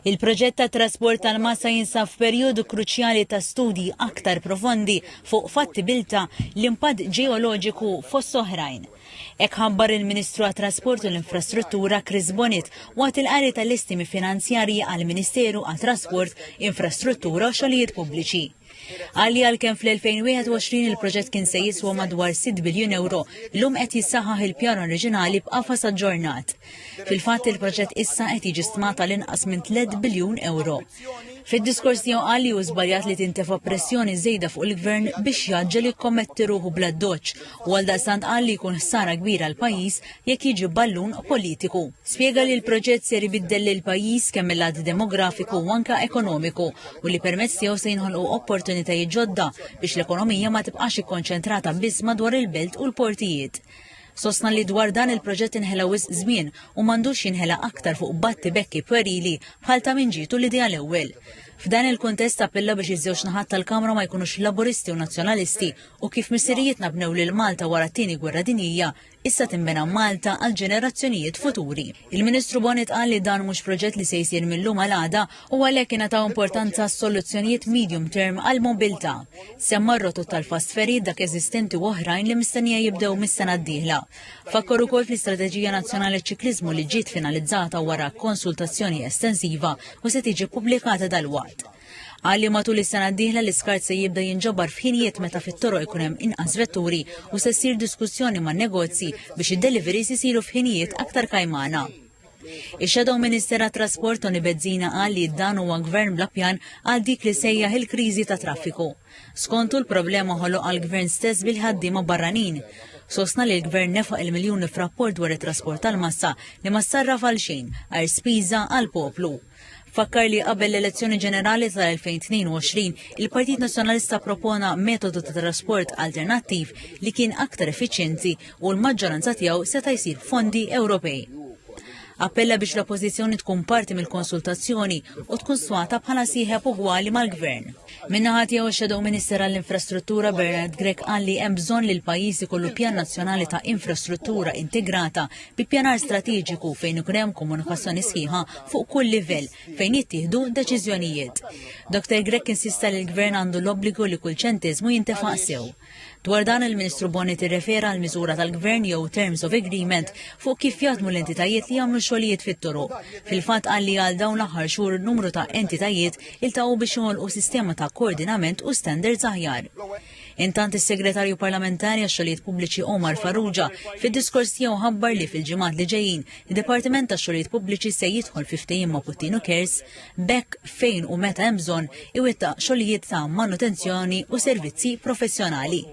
Il-proġett ta' trasport tal-massa jinsab f'perjodu kruċjali ta' studji aktar profondi fuq fattibilità l-impatt ġeoloġiku fost oħrajn. Hekk ħabbar il-Ministru għat-Trasport u l-Infrastruttura Chris Bonet waqt il-qari tal-istimi finanzjarji għall-Ministeru għat-Trasport, Infrastruttura u Xogħlijiet Pubbliċi. Għalli għalkemm fl-2021 il-proġett kien se jiswa madwar 6 biljun euro, l-lum qed jissaħħaħ il-pjan oriġinali b'qafas aġġornat. Fil-fatt il-proġett issa qed jiġi stmat l-inqas minn 3 biljun euro. Fid-diskors tiegħu qal li hu żbaljat li tintefa' pressjoni żejda fuq il-Gvern biex jaġġel jikkommetti ruħu bla doċċ u għaldaqstant qal li jkun ħsara kbira l-pajjiż jekk jiġi ballun politiku. Spjega li l-proġett ser ibiddel il-pajjiż kemm il-lat demografiku u anke ekonomiku u li permezz tiegħu se jinħolqu opportunitajiet ġodda biex l-ekonomija ma tibqax ikkonċentrata biss madwar il-belt u l-portijiet. Sostna li dwar dan il-proġett inħela wisq żmien u m'għandux jinħela aktar fuq batti bekki pwerili bħal ta' min ġietu l-idea l-ewwel. F'dan il-kuntest appella biex iż-żewġ naħat tal-Kamra ma jkunux laboristi u nazzjonalisti u kif missirijietna bnew lil Malta wara t-tieni gwerra dinjija, issa timbena Malta għal ġenerazzjonijiet futuri. Il-Ministru Bonet qal li dan mhux proġett li se jsir mill-lum għal għada u għalhekk ingħataw importanza s-soluzzjonijiet medium term għal mobilità. Semma r-rotot tal-fast ferry dak eżistenti u oħrajn li mistennija jibdew mis-sena d-dieħla. Fakkar ukoll fl-Istrateġija Nazzjonali ċ-Ċikliżmu li ġiet finalizzata wara konsultazzjoni estensiva u se tiġi pubblikata dalwaqt. Għalli matul is-sena d-dieħla l-iskart se jibda jinġabar f'ħinijiet meta fit-toroq ikun hemm inqas vetturi u se ssir diskussjoni man-negozji biex id-deliveries isiru f'ħinijiet aktar kajmana. Ix-Shadow Minister għat-Trasport Tony Bezzina qal li dan huwa gvern bla pjan għal dik li sejjaħ il-kriżi ta' traffiku. Skontu l-problema ħoloq għall-gvern stess bil-ħaddiema barranin. Sostna li l-gvern nefaq il-miljuni f'rapport dwar it-trasport tal-massa li ma sarraf għal xejn għal spiża għal poplu. Fakkar li qabel l-elezzjoni ġenerali tal-2022 il-Partit Nazzjonalista propona metodu ta' trasport alternattiv li kien aktar effiċjenti u l-maġġoranza tiegħu seta' jsir fondi Ewropej. Appella biex l-oppożizzjoni tkun parti mill-konsultazzjoni u tkun swata bħala sieħeb ugwali mal-gvern. Min-naħa tiegħu x-Shadow Minister għall-Infrastruttura Bernard Grech qal li hemm bżonn li l-pajjiż ikollu pjan nazzjonali ta' infrastruttura integrata bi pjanar strateġiku fejn ikun hemm komunikazzjoni sħiħa fuq kull livell fejn jittieħdu deċiżjonijiet. Dr. Grech insista li l-gvern għandu l-obbligu li kull ċenteżmu jintefaq sew. Dwar dan il-Ministru Bonet irrefera għal miżura tal-Gvern jew Terms of Agreement fuq kif jaħdmu l-entitajiet li jagħmlu xogħlijiet fit-toroq. Fil-fatt qal li għal dawn l-aħħar xhur numru ta' entitajiet iltaqgħu biex joħolqu sistema ta' koordinament u standards aħjar. Intant is-Segretarju Parlamentari għax-Xogħlijiet Pubbliċi Omar Farrugia fid-diskors tiegħu ħabbar li fil-ġimgħat li ġejjin id-Dipartiment tax-Xogħlijiet Pubbliċi se jidħol fi ftehim ma' Puttino Cares bekk fejn u meta hemm bżonn iwettaq xogħlijiet ta' manutenzjoni u servizzi professjonali.